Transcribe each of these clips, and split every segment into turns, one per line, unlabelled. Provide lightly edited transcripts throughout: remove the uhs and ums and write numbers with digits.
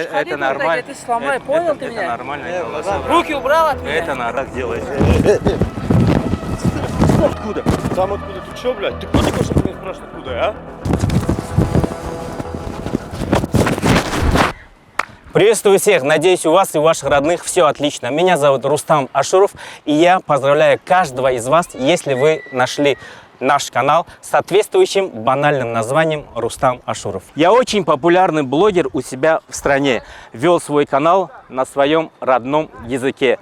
это нормально.
Ты сломай, понял ты меня?
Это нормальная колбаса.
Руки убрал от меня.
Это нормально.
Так делаешь. Откуда? Сам откуда? Ты чё, блядь? Ты кто такой, чтобы меня спрашивать, откуда, а?
Приветствую всех! Надеюсь, у вас и у ваших родных все отлично. Меня зовут Рустам Ашуров, и я поздравляю каждого из вас, если вы нашли наш канал с соответствующим банальным названием Рустам Ашуров. Я очень популярный блогер у себя в стране. Вел свой канал на своем родном языке.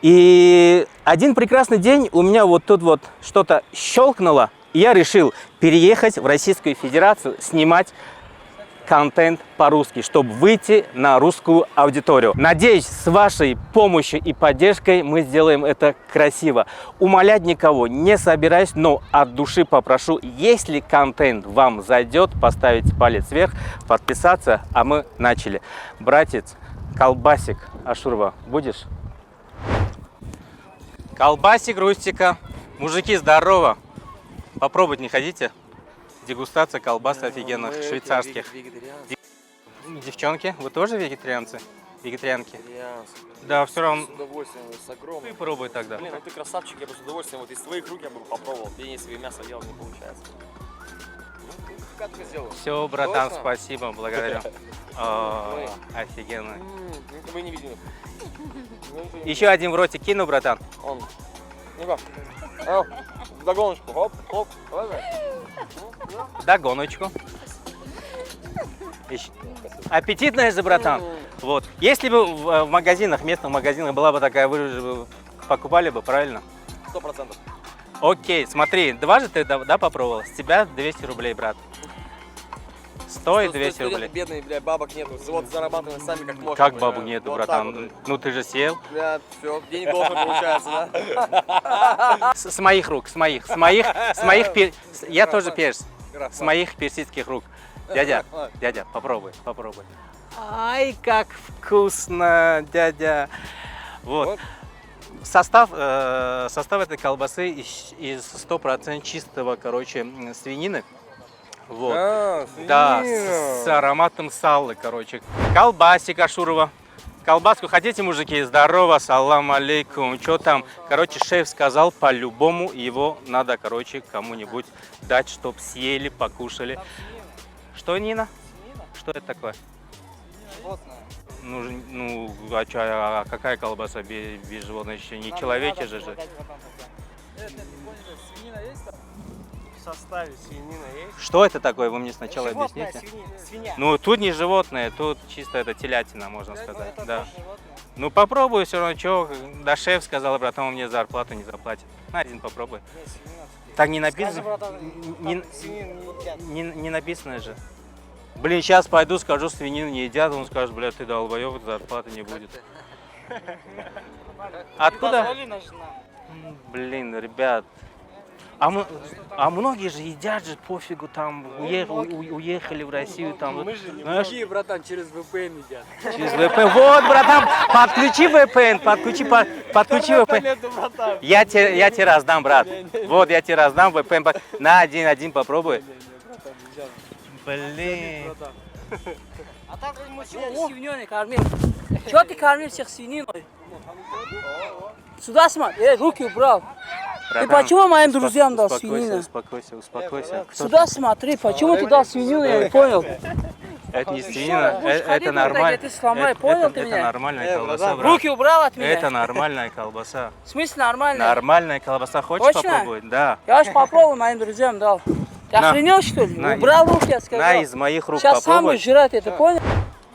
И один прекрасный день у меня вот тут вот что-то щелкнуло, и я решил переехать в Российскую Федерацию, снимать контент по-русски, чтобы выйти на русскую аудиторию. Надеюсь, с вашей помощью и поддержкой мы сделаем это красиво. Умолять никого не собираюсь, но от души попрошу, если контент вам зайдет, поставить палец вверх, подписаться, а мы начали. Братец, колбасик Ашурова будешь? Колбасик Рустика. Мужики, здорово. Попробовать не хотите? Дегустация колбас офигенных, швейцарских. Девчонки, вы тоже вегетарианцы? Вегетарианки? Да, все равно.
С удовольствием, с огромным.
Ты пробуй тогда.
Блин, ну ты красавчик, я бы с удовольствием вот из своих рук я бы попробовал. Мне свои мясо делать не получается. Ну, как ты сделал?
Все, братан,
Точно?
спасибо, благодарю. О, офигенно.
Мы не видим.
Еще один в ротик кину, братан.
Он. Ну-ка. Догоночку. Хоп, хоп. Давай.
Догоночку. Аппетитная же, братан. Вот. Если бы в магазинах, местных магазинах была бы такая, вы покупали бы, правильно?
100%.
Окей, смотри, дважды ты да, попробовал. С тебя 200 рублей, брат. Стоит 200 рублей.
Бедный, бля, бабок нету. Вот зарабатываем сами как можно.
Как
бля.
бабу нету,
Вот
братан?
так вот.
Ну ты же съел.
Бля, все, денег должен получается, да?
С моих рук, я тоже перс. С моих персидских рук. Дядя, попробуй. Ай, как вкусно, дядя. Вот. Состав этой колбасы из 100% чистого, короче, свинины. Вот. Да, с ароматом сала, короче. Колбасик Ашурова. Колбаску хотите, мужики? Здорово, салам алейкум. Что там? Короче, шеф сказал, по-любому его надо, короче, кому-нибудь дать, чтоб съели, покушали. Что, Нина? Что это такое?
Животное.
Ну, а какая колбаса без животного? Еще не человечья же.
Свинина есть там?
В составе свинина есть.
Что это такое? Вы мне сначала
Животное,
объясните.
свинья.
Ну, тут не животное, тут чисто это телятина, можно сказать.
Это
Да.
тоже животное.
Ну, попробуй все равно, что. Да, шеф сказал, братан, он мне зарплату не заплатит. На один попробуй.
Не, свинина.
Так не
Скажи,
написано.
братан,
Не,
свинину не едят.
не написано же. Блин, сейчас пойду, скажу, свинину не едят, он скажет, блядь, ты долбоёб, зарплаты не будет. Откуда?
Дозволена жена.
Блин, ребят. А многие же едят же, пофигу, там, уехали в Россию, там.
Мы же не
Знаешь,
Какие, братан, через VPN едят.
через VPN. Вот, братан, подключи VPN, подключи VPN.
Нету, братан.
Я тебе раздам, брат. Вот, я тебе раздам VPN. На один попробуй. Блин.
А так мы свиньей кормим. Чего ты кормил всех свининой? Сюда смотри, руки убрал. Ты почему моим друзьям дал свинину?
Успокойся.
Сюда смотри, почему ты дал свинину, я не понял.
Это не свинина, это
Ходи,
нормально.
ты сломай, понял ты
Это
меня?
нормальная колбаса, брат.
Руки убрал от меня.
Это нормальная колбаса.
В смысле нормально?
Нормальная колбаса. Хочешь
Точно?
попробовать? Да.
Я уж попробовал, моим друзьям дал. Ты
На.
охренел, что ли?
На.
Убрал руки, я сказал.
На, из моих рук
Сейчас сам
попробуй.
будешь жрать, это понял?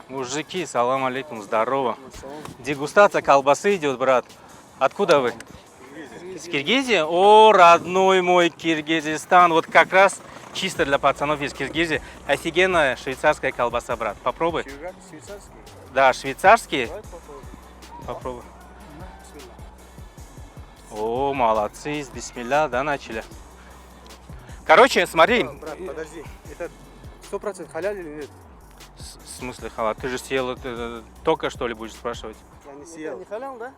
Мужики, салам алейкум, здорово. Дегустация колбасы идет, брат. Откуда вы? С Киргизии? О, родной мой Киргизстан. Вот как раз чисто для пацанов из Киргизии. Офигенная швейцарская колбаса, брат. Попробуй.
Швейцарский?
Да, швейцарские.
Давай попробуем.
Попробуй. О, молодцы, с бисмилля, да, начали. Короче, смотри.
Брат, подожди. Это 100% халяль или нет?
В смысле халал? Ты же съел это только что ли будешь спрашивать?
Я не съел. Не халял, да?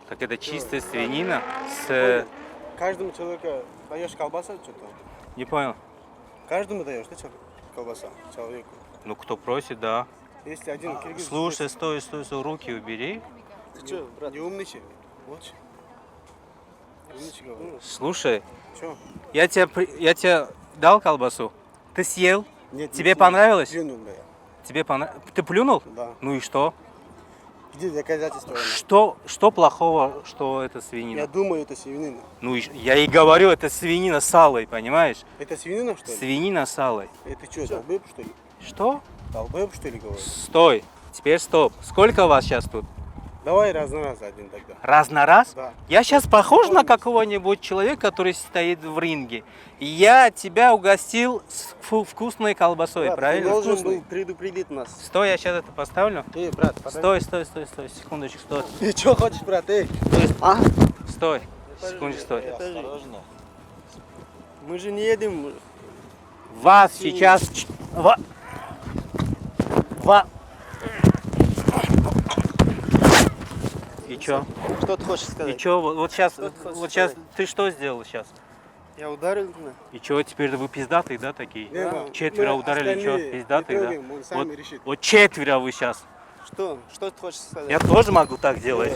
Так это чистая свинина с...
Каждому человеку даешь колбаса что-то?
Не понял.
Каждому даешь, да, колбаса человеку?
Ну, кто просит, да.
Если один киргиз...
Слушай, стой, руки убери.
Ты что, брат? Не умничай. Вот. Умничай, говорю.
Слушай,
Чё?
я тебе дал колбасу, ты съел,
Нет,
тебе понравилось?
Плюнул, да.
Тебе понравилось? Ты плюнул?
Да.
Ну и что?
Где доказательства?
Что плохого, что это свинина?
Я думаю, это свинина.
Ну, я и говорю, это свинина с салой, понимаешь?
Это свинина, что ли?
Свинина с салой.
Это что, долбеб, что ли?
Что?
Долбеб, что ли, говорю?
Стой. Теперь стоп. Сколько вас сейчас тут?
Давай раз на раз один тогда.
Раз на раз?
Да.
Я сейчас похож на какого-нибудь человека, который стоит в ринге. Я тебя угостил с вкусной колбасой,
Брат,
правильно?
ты должен
Вкусной.
был предупредить нас.
Стой, я сейчас это поставлю.
Брат, подожди.
Стой, секундочку, стой.
Ты что хочешь, брат, А?
Стой, секундочку, стой.
Осторожно. Мы же не едем.
Вас сейчас... И чё?
Что ты хочешь сказать?
И чё? Вот сейчас,
Что ты хочешь
вот сейчас,
сказать?
ты что сделал сейчас?
Я ударил тебя.
И чё, теперь вы пиздатые, да, такие?
Да.
Четверо
Мы
ударили, чё,
остальные
пиздатые,
не
да?
трогаем, он сам решит.
Вот четверо вы сейчас.
Что? Что ты хочешь сказать?
Я тоже могу так делать.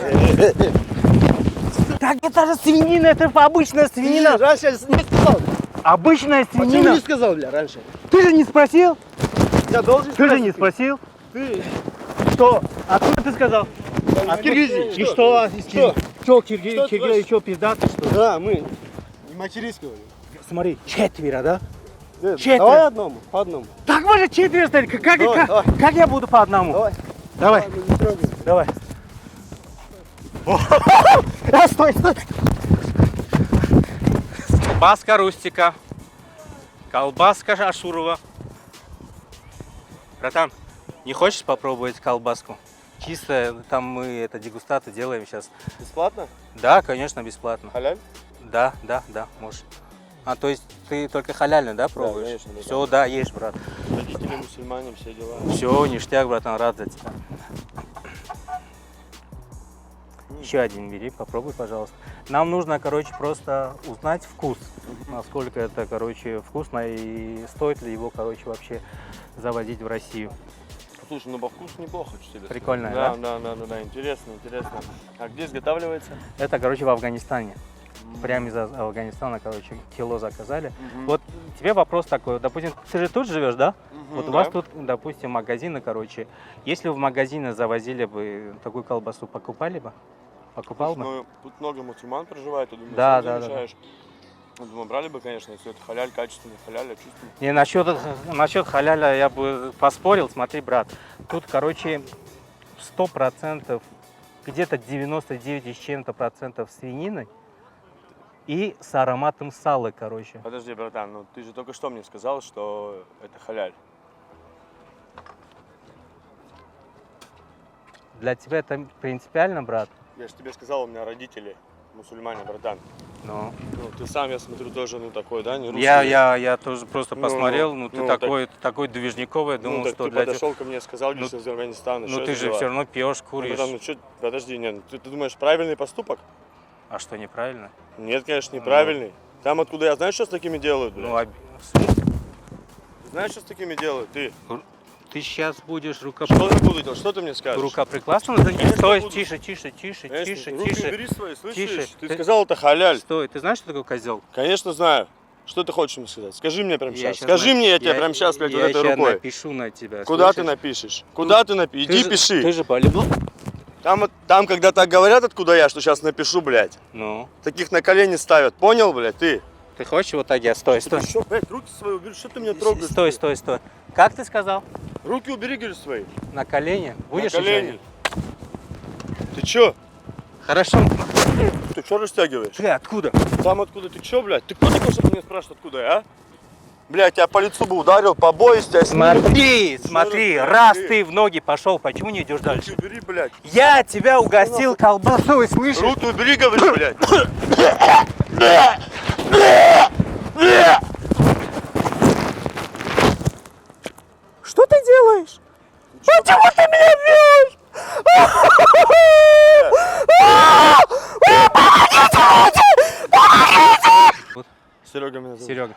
Так это же свинина, это обычная свинина.
Раньше не сказал.
Обычная
Почему
свинина.
не сказал, бля, раньше?
Ты же не спросил?
Я должен
Ты же не спросил?
Ты.
Что? Откуда ты сказал?
А в Киргизии?
И что?
Что?
Что,
Что ты
Киргизия,
хочешь?
что, пиздатый, что ли?
Да, мы. Не матерись, говорю.
Смотри, четверо, да?
Да,
Четверо.
Давай одному, по одному.
Так мы же четверо стали.
Давай, давай.
Как я буду по одному?
Давай.
Давай.
Мы не трогаем.
Давай. Стой. Колбаска Рустика. Колбаска Ашурова. Братан, не хочешь попробовать колбаску? Чисто там мы это дегустату делаем сейчас.
Бесплатно?
Да, конечно, бесплатно.
Халяль?
Да, можешь. А, то есть ты только халяльно, да, пробуешь?
конечно, да.
Все, да, ешь, брат.
Родители мусульмане, все дела.
Все, ништяк, братан, рад за тебя. Еще один бери, попробуй, пожалуйста. Нам нужно, короче, просто узнать вкус. Насколько это, короче, вкусно и стоит ли его, короче, вообще завозить в Россию.
Слушай, ну по вкусу неплохо, что тебе
Прикольно,
сказать. Да, интересно. А где изготавливается?
Это, короче, в Афганистане. Прямо из Афганистана, короче, кило заказали. Вот тебе вопрос такой, допустим, ты же тут живешь, да? Вот у вас тут, допустим, магазины, короче. Если в магазины завозили бы такую колбасу, покупали бы? Покупал бы?
Ну, тут много мусульман проживает, я думаю,
Да,
сам
да.
замешаешь. Я думаю, брали бы, конечно, если это халяль, качественный халяль, очистный.
Не, насчет халяля я бы поспорил. Смотри, брат, тут, короче, 100%, где-то 99 с чем-то процентов свинины и с ароматом сала, короче.
Подожди, братан, ну ты же только что мне сказал, что это халяль.
Для тебя это принципиально, брат?
Я же тебе сказал, у меня родители мусульмане, братан.
Ну.
Ну, ты сам, я смотрю, тоже, ну, такой, да, не русский.
Я тоже просто
Ну,
посмотрел, ну ты
ну,
такой движниковый, думал,
ну, так
что
ты
для тебя...
подошел ко мне и сказал, что из Афганистана.
Ну
что
ты
за
же
дела?
все равно пьешь,
Ну,
куришь.
братан, ну что, подожди, нет, ты думаешь, правильный поступок?
А что, неправильно?
Нет, конечно, неправильный. Там, откуда я, знаешь, что с такими делают, блядь?
Ну, в смысле?
Знаешь, что с такими делают, ты?
Ты сейчас будешь
Что я буду делать? Что ты мне скажешь?
рукоприкладством заняться?
Конечно,
Стой,
буду.
тише.
Руки убери свои, слышишь?
Тише.
Ты сказал, это халяль.
Стой, ты знаешь, что такое козел?
Конечно, знаю. Что ты хочешь мне сказать? Скажи мне прямо сейчас.
щас
Скажи мне, я тебе прямо сейчас, блядь, вот
я
этой
щас
рукой.
напишу на тебя.
Куда ты
слышишь?
напишешь? Куда ты напишешь? Иди пиши.
Ты же по-любому...
Там, когда так говорят, откуда я, что сейчас напишу, блядь.
Ну,
Таких на колени ставят. Понял, блядь, ты?
ты хочешь вот так я? Стой.
Ты что, блядь, руки свои убери, что ты меня трогаешь?
Стой. Как ты сказал?
Руки убери, говорю, свои.
На колени? Будешь
На колени.
еще?
Ты чё?
Хорошо.
Ты чё растягиваешь?
Ты откуда?
Там откуда? Ты чё, блядь? Ты кто такой, чтобы меня спрашивать, откуда я, а? Блядь, я по лицу бы ударил, побоюсь тебя сниму.
Смотри,
Что
раз
ты?
ты в ноги пошел, почему не идешь
Руки
дальше?
убери, блядь.
Я тебя угостил колбасой, слышишь?
Руки убери, говоришь, блядь.
Что ты делаешь? Почему ты меня бьешь?
Серега меня зовут.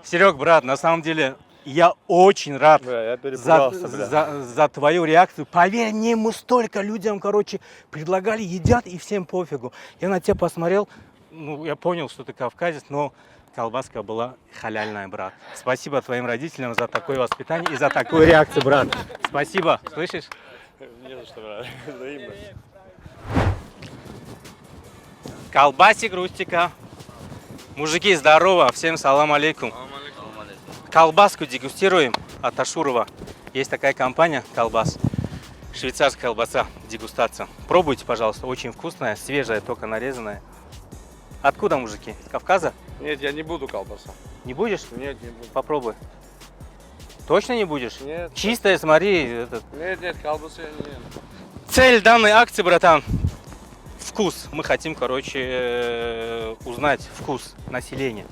Серег, брат, на самом деле Я очень рад
Бля, я
за,
перепугался, бля.
за твою реакцию. Поверь мне, мы столько людям, короче, предлагали, едят и всем пофигу. Я на тебя посмотрел, ну, я понял, что ты кавказец, но колбаска была халяльная, брат. Спасибо твоим родителям за такое воспитание и за такую реакцию, брат. Спасибо, слышишь?
Не за что, брат. Взаимно.
Колбасик Рустика. Мужики, здорово, всем салам алейкум. Колбаску дегустируем от Ашурова. Есть такая компания «Колбас». Швейцарская колбаса, дегустация. Пробуйте, пожалуйста, очень вкусная, свежая, только нарезанная. Откуда, мужики? С Кавказа?
Нет, я не буду колбаса.
Не будешь?
Нет, не буду.
Попробуй. Точно не будешь?
Нет.
Чистая, смотри. Этот.
Нет, колбасы я не ем.
Цель данной акции, братан, вкус. Мы хотим, короче, узнать вкус населения.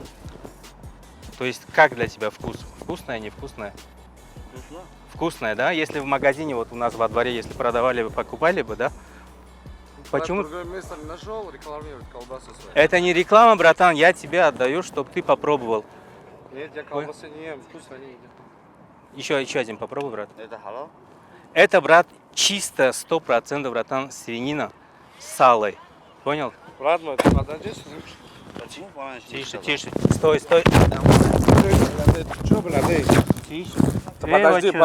То есть, как для тебя вкус? Вкусная, невкусная? Вкусная, да? Если в магазине, вот у нас во дворе, если продавали бы, покупали бы, да? Почему?
Другое место не нашел рекламировать колбасы свои.
Это не реклама, братан, я тебе отдаю, чтобы ты попробовал.
Нет, я колбасы не ем, вкусно не ем.
Еще один попробуй, брат.
Это халал?
Это, брат, чисто 100%, братан, свинина с салой. Понял?
Брат мой, ты подожди.
Тише, тише. Стой, стой.
Что, блядь, эй?
Тише.
Подожди,
Девочка,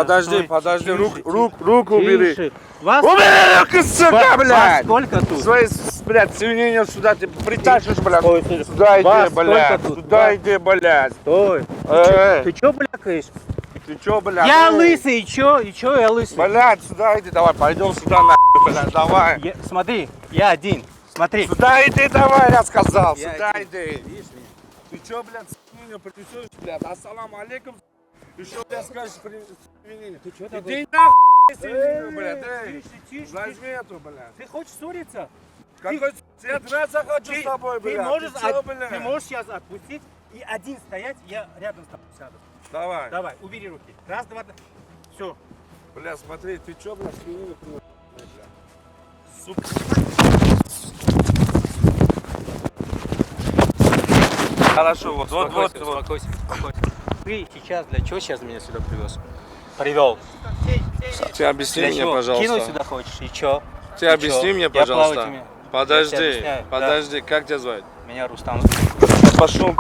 подожди,
стой,
руку убери.
Тише. Вас,
Убери руку, сука,
вас
блядь!
сколько тут?
Свои, блядь, свинину сюда ты притащишь, блядь.
Стой, стой.
Сюда
Вас
иди, блядь.
сколько тут?
Сюда
Вас?
иди, блядь.
Стой.
Эй,
Ты чё блякаешь?
ты чё, блядь?
Я
эй?
лысый, и чё я лысый?
Блядь, сюда иди, давай, пойдем сюда, нахуй, блядь, давай.
Смотри, я один. Смотри.
Сюда иди, давай, я сказал,
Я
сюда
один.
иди. Ты чё, блядь, свинину принесешь, блядь? Ассаламу алейкум. Ты что, блядь, скажешь свинину?
Ты чё
Иди нахуй свинину, блядь, эй.
Тише,
Возьми эту, блядь.
Ты хочешь ссориться?
Какой я драться хочу с тобой, блядь.
Ты
чё, блядь?
можешь сейчас отпустить и один стоять, я рядом с тобой сяду.
Давай.
Давай, убери руки. Раз, два, три. Все.
Бля, смотри, ты чё, блядь, свинину приносишь, блядь? Сука. Хорошо, вот.
Успокойся. Ты сейчас для чего сейчас меня сюда привез? Привел.
Ты объясни
Для
мне,
чего?
пожалуйста.
Кинуть сюда хочешь? И чё?
Ты объясни мне,
Я плавать
пожалуйста.
умею. Я тебе
Подожди,
объясняю,
подожди, как тебя звать?
Меня Рустам.
Пошел,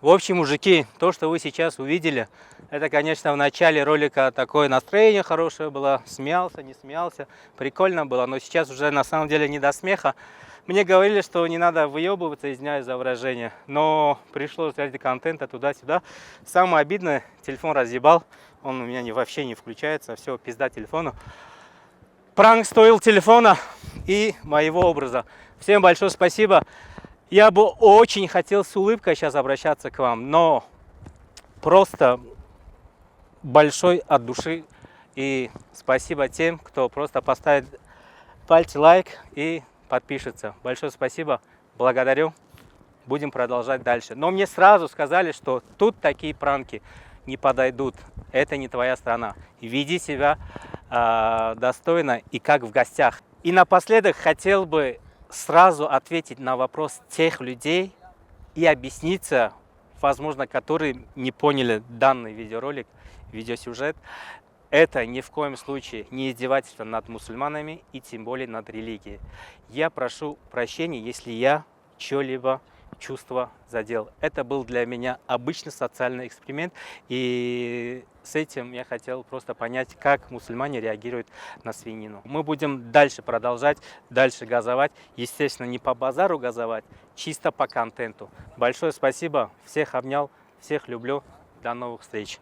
В общем, мужики, то, что вы сейчас увидели, это, конечно, в начале ролика такое настроение хорошее было, смеялся, не смеялся, прикольно было, но сейчас уже на самом деле не до смеха. Мне говорили, что не надо выебываться, извиняюсь за выражение, но пришлось ради контента туда-сюда. Самое обидное, телефон разъебал, он у меня вообще не включается, все, пизда телефону. Пранк стоил телефона и моего образа. Всем большое спасибо. Я бы очень хотел с улыбкой сейчас обращаться к вам, но просто большой от души. И спасибо тем, кто просто поставит пальцы лайк и подпишется. Большое спасибо, благодарю. Будем продолжать дальше. Но мне сразу сказали, что тут такие пранки не подойдут. Это не твоя страна. Веди себя достойно и как в гостях. И напоследок хотел бы сразу ответить на вопрос тех людей и объясниться, возможно, которые не поняли данный видеоролик, видеосюжет. Это ни в коем случае не издевательство над мусульманами и тем более над религией. Я прошу прощения, если я что-либо чувство задел. Это был для меня обычный социальный эксперимент, и с этим я хотел просто понять, как мусульмане реагируют на свинину. Мы будем дальше продолжать, дальше газовать. Естественно, не по базару газовать, чисто по контенту. Большое спасибо, всех обнял, всех люблю, до новых встреч.